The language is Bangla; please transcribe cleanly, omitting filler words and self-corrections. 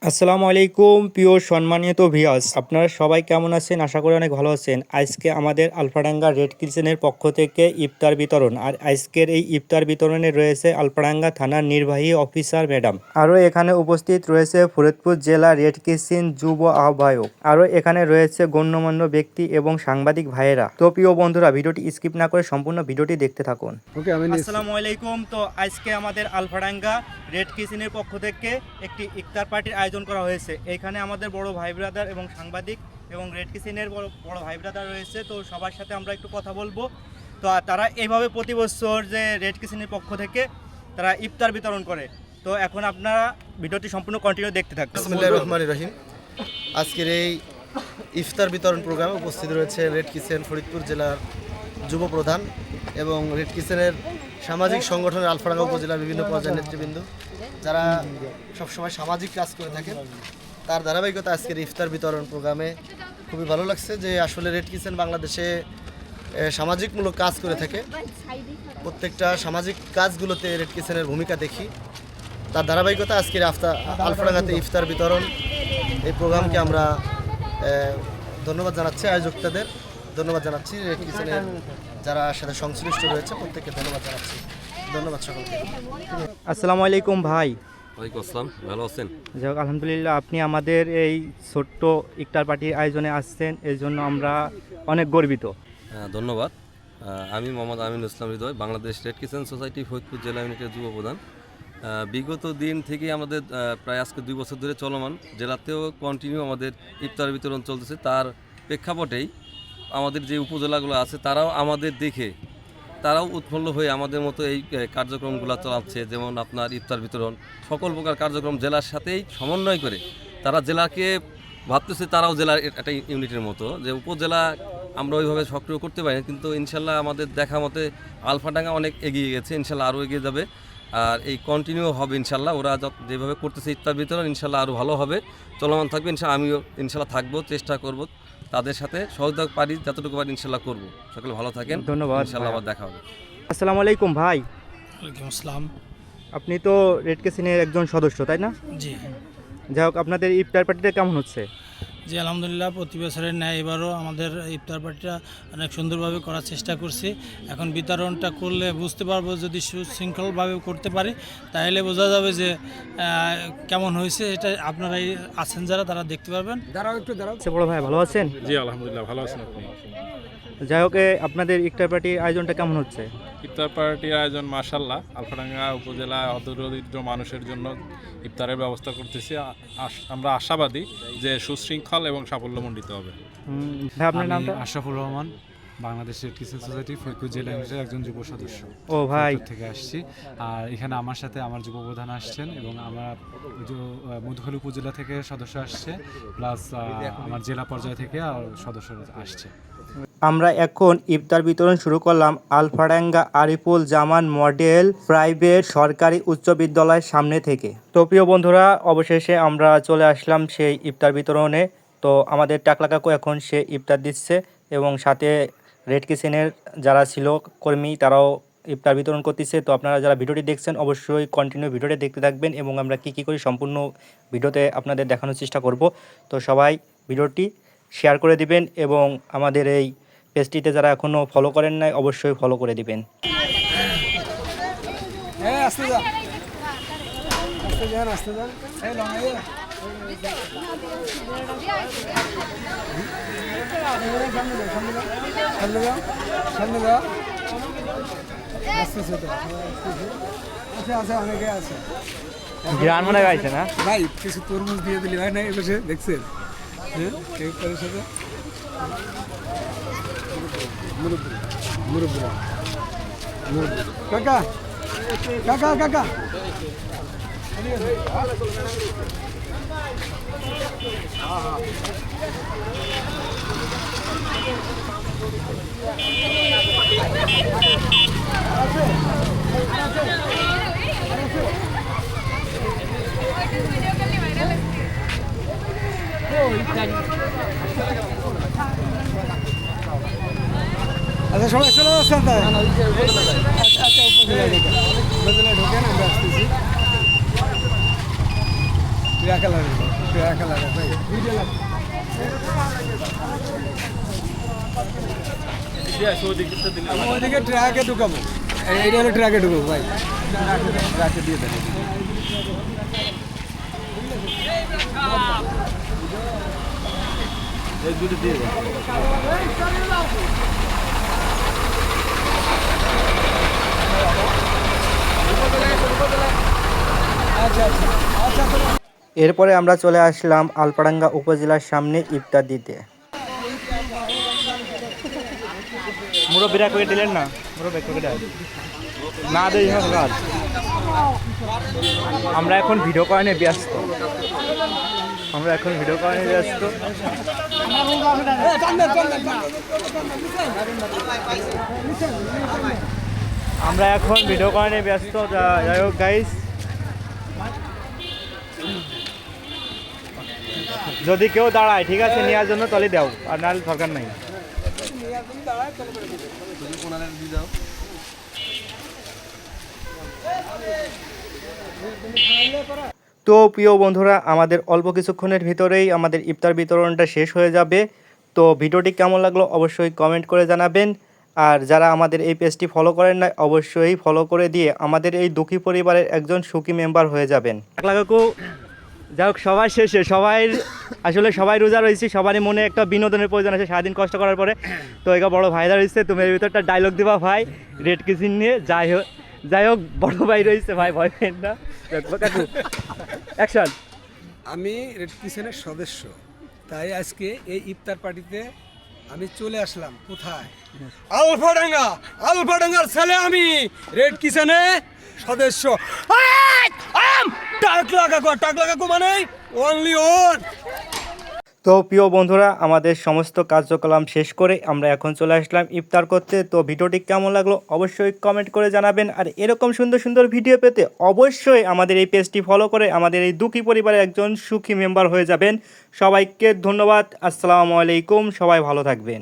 আসসালামু আলাইকুম প্রিয় সম্মানিত ভিউয়ার্স, আপনারা সবাই কেমন আছেন? আশা করি অনেক ভালো আছেন। আজকে আমাদের আলফাডাঙ্গা রেড কিচেনের পক্ষ থেকে ইফতার বিতরণ, আর আজকের এই ইফতার বিতরণে রয়েছে আলফাডাঙ্গা থানার নির্বাহী অফিসার ম্যাডাম, আরও এখানে উপস্থিত রয়েছে ফরিদপুর জেলা রেড কিচেন যুব আহ্বায়ক, আরও এখানে রয়েছে গণ্যমান্য ব্যক্তি এবং সাংবাদিক ভাইয়েরা। তো প্রিয় বন্ধুরা, ভিডিওটি স্কিপ না করে সম্পূর্ণ ভিডিওটি দেখতে থাকুন। আসসালামু আলাইকুম। তো আজকে আমাদের আলফাডাঙ্গা রেড কিচেনের পক্ষ থেকে একটি ইফতার পার্টির আয়োজন করা হয়েছে। এখানে আমাদের বড় ভাই ব্রাদার এবং সাংবাদিক এবং রেড কিচেনের বড় ভাই ব্রাদার রয়েছে। তো সবার সাথে আমরা একটু কথা বলবো। তো তারা এইভাবে প্রতি বছর যে রেড কিচেনের পক্ষ থেকে তারা ইফতার বিতরণ করে। তো এখন আপনারা ভিডিওটি সম্পূর্ণ কন্টিনিউ দেখতে থাকুন। বিসমিল্লাহির রহমানির রহিম। আজকের এই ইফতার বিতরণ প্রোগ্রামে উপস্থিত রয়েছে রেড কিচেন ফরিদপুর জেলার যুব প্রধান এবং রেড কিচেনের সামাজিক সংগঠনের আলফাডাঙ্গা উপজেলার বিভিন্ন পর্যায়ের নেতৃবৃন্দ, যারা সবসময় সামাজিক কাজ করে থাকেন। তার ধারাবাহিকতা আজকের ইফতার বিতরণ প্রোগ্রামে খুবই ভালো লাগছে যে আসলে রেড কিচেন বাংলাদেশে সামাজিকমূলক কাজ করে থাকে। প্রত্যেকটা সামাজিক কাজগুলোতে রেড কিচেনের ভূমিকা দেখি। তার ধারাবাহিকতা আজকের আলফাডাঙ্গাতে ইফতার বিতরণ এই প্রোগ্রামকে আমরা ধন্যবাদ জানাচ্ছি, আয়োজকদের ধন্যবাদ জানাচ্ছি, রেড কিচেনের যারা সাথে সংশ্লিষ্ট রয়েছে প্রত্যেককে ধন্যবাদ জানাচ্ছি। ধন্যবাদ সকলকে। আসসালামু আলাইকুম ভাই। ওয়ালাইকুম আসসালাম, ভালো আছেন? যাই হোক, আলহামদুলিল্লাহ। আপনি আমাদের এই ছোট্ট ইফতার পার্টির আয়োজনে আসছেন, এর জন্য আমরা অনেক গর্বিত। ধন্যবাদ। আমি Mohammad Aminul Islam Hridoy, Bangladesh red kitchen society Faridpur জেলা ইউনিটের যুব প্রধান। বিগত দিন থেকে আমাদের প্রায় আজকে 2 বছর ধরে চলমান, জেলাতেও কন্টিনিউ আমাদের ইফতার বিতরণ চলতেছে। তার প্রেক্ষাপটেই আমাদের যে উপজেলাগুলো আছে তারাও আমাদের দেখে তারাও উৎফুল্ল হয়ে আমাদের মতো এই কার্যক্রমগুলো চালাচ্ছে। যেমন আপনার ইফতার বিতরণ, সকল প্রকার কার্যক্রম জেলার সাথেই সমন্বয় করে তারা জেলাকে ভাবতেছে তারাও জেলার একটা ইউনিটের মতো। যে উপজেলা আমরা ওইভাবে সক্রিয় করতে পারি, কিন্তু ইনশাল্লাহ আমাদের দেখা মতে আলফাডাঙ্গা অনেক এগিয়ে গেছে, ইনশাল্লাহ আরও এগিয়ে যাবে। আর এই কন্টিনিউ হবে ইনশাল্লাহ। ওরা যেভাবে করতেছে ইফতার বিতরণ ইনশাল্লাহ আরও ভালো হবে, চলমান থাকবে ইনশাল্লাহ। আমিও ইনশাল্লাহ থাকবো, চেষ্টা করব তাদের সাথে সহযোগিতা পারি, যতটুকু পারি ইনশাল্লাহ করবো। সকলে ভালো থাকেন, ধন্যবাদ। ইনশাল্লাহ আবার দেখা হবে। আসসালামু আলাইকুম ভাই। ওয়ালাইকুম আসসালাম। আপনি তো রেড কিচেনের একজন সদস্য, তাই না? জি যাই হোক, আপনাদের ইফতার পার্টিটা কেমন হচ্ছে? জি আলহামদুলিল্লাহ, প্রতি বছরের ন্যায় এবারও আমাদের ইফতার পার্টিটা অনেক সুন্দরভাবে করার চেষ্টা করছি। এখন বিতরণটা করলে বুঝতে পারবো, যদি সুশৃঙ্খলভাবে করতে পারি তাহলে বোঝা যাবে যে কেমন হয়েছে। এটা আপনারাই আছেন যারা, তারা দেখতে পারবেন। আচ্ছা বড় ভাই, ভালো আছেন? জি আলহামদুলিল্লাহ, ভালো আছেন আপনি? যাই হোক, আপনাদের ইফতার পার্টির আয়োজনটা কেমন হচ্ছে? ইফতার পার্টির আয়োজন মাশাআল্লাহ, আলফাডাঙ্গা উপজেলা অদরিদ্র মানুষের জন্য ইফতারের ব্যবস্থা করতেছি। আমরা আশাবাদী যে সুশৃঙ্খল এবং সাফল্যমণ্ডিত হবে। ভাই, আপনার নামটা? Ashrafur Rahman, Bangladesh red kitchen society Faridpur জেলা ইউনিটের একজন যুব সদস্য। ও ভাই, ফরিদপুর থেকে আসছি। আর এখানে আমার সাথে আমার যুব প্রধান আসছেন এবং আমরা মধুখালী উপজেলা থেকে সদস্য আসছে, প্লাস আমার জেলা পর্যায় থেকে আর সদস্য আসছে। আমরা এখন ইফতার বিতরণ শুরু করলাম আলফাডাঙ্গা আরিফুল জামান মডেল প্রাইভেট সরকারি উচ্চ বিদ্যালয়ের সামনে থেকে। তো প্রিয় বন্ধুরা, অবশেষে আমরা চলে আসলাম সেই ইফতার বিতরণে। তো আমাদের টাকলা কাকু এখন সে ইফতার দিচ্ছে এবং সাথে রেড কিচেনের যারা ছিল কর্মী তারাও ইফতার বিতরণ করতেছে। তো আপনারা যারা ভিডিওটি দেখছেন অবশ্যই কন্টিনিউ ভিডিওটি দেখতে থাকবেন এবং আমরা কী করি সম্পূর্ণ ভিডিওতে আপনাদের দেখানোর চেষ্টা করব। তো সবাই ভিডিওটি শেয়ার করে দিবেন এবং আমাদের এই পেজটিতে যারা এখনও ফলো করেন নাই অবশ্যই ফলো করে দিবেন। গ্রান মনে গাইছে না ভাই, কিছু তরমুজ দিয়ে দিলি ভাই। না এসে দেখছেন সাথে কাকা কাকা কাকা আচ্ছা, সবাই চলে যাচ্ছেন তাই? আচ্ছা, উপজেলায় ঢোকেন, আমরা আসতেছি। ট্রাকে লাগা ভাই আমি ওইদিকে ট্রাকে ঢুকাবো এইটা হলো ট্রাকে ঢুকাবো ভাই ট্রাকে দিয়ে দেন এই দুটো দিয়ে দেন আচ্ছা আচ্ছা আচ্ছা এরপরে আমরা চলে আসলাম আলপাডাঙ্গা উপজেলার সামনে ইফতার দিতে। মুরব্বীরা করে দিলেন না, মুরব্বী করে দেন না দেই না কাজ। আমরা এখন ভিডিও করা নিয়ে ব্যস্ত, আমরা এখন ভিডিও করা নিয়ে ব্যস্ত। আমরা এখন ভিডিও করা নিয়ে ব্যস্ত। যাই হোক গাইস, যদি কেউ দাঁড়ায় ঠিক আছে নেওয়ার জন্য তলে দাও, আর নাহলে দরকার নাই। তো প্রিয় বন্ধুরা, আমাদের অল্প কিছুক্ষণের ভিতরেই আমাদের ইফতার বিতরণটা শেষ হয়ে যাবে। তো ভিডিওটি কেমন লাগলো অবশ্যই কমেন্ট করে জানাবেন। আর যারা আমাদের এই পেজটি ফলো করেন না অবশ্যই ফলো করে দিয়ে আমাদের এই দুঃখী পরিবারের একজন সুখী মেম্বার হয়ে যাবেন। কাকু যাই হোক, সবাই শেষে সবাই রোজা রয়েছে, সবারই মনে একটা বিনোদনের প্রয়োজন আছে সারাদিন কষ্ট করার পরে। তো একা বড় ভাইরা রয়েছে, তুমি এর ভিতরটা ডায়লগ দিবা ভাই রেড কিচেন নিয়ে। যাই হোক বড় ভাই রয়েছে ভাই, ভয় পেন না। কাকু অ্যাকশন। আমি রেড কিচেনের সদস্য, তাই আজকে এই ইফতার পার্টিতে আমি চলে আসলাম। কোথায়? আলফাডাঙ্গার ছেলে আমি, রেড কিচেনে সদস্য। টাকলা কাকু মানে অনলি ওন। তো প্রিয় বন্ধুরা, আমাদের সমস্ত কার্যক্রম শেষ করে আমরা এখন চলে আসলাম ইফতার করতে। তো ভিডিওটি কেমন লাগলো অবশ্যই কমেন্ট করে জানাবেন। আর এরকম সুন্দর সুন্দর ভিডিও পেতে অবশ্যই আমাদের এই পেজটি ফলো করে আমাদের এই দুঃখী পরিবারের একজন সুখী মেম্বার হয়ে যাবেন। সবাইকে ধন্যবাদ। আসসালামু আলাইকুম, সবাই ভালো থাকবেন।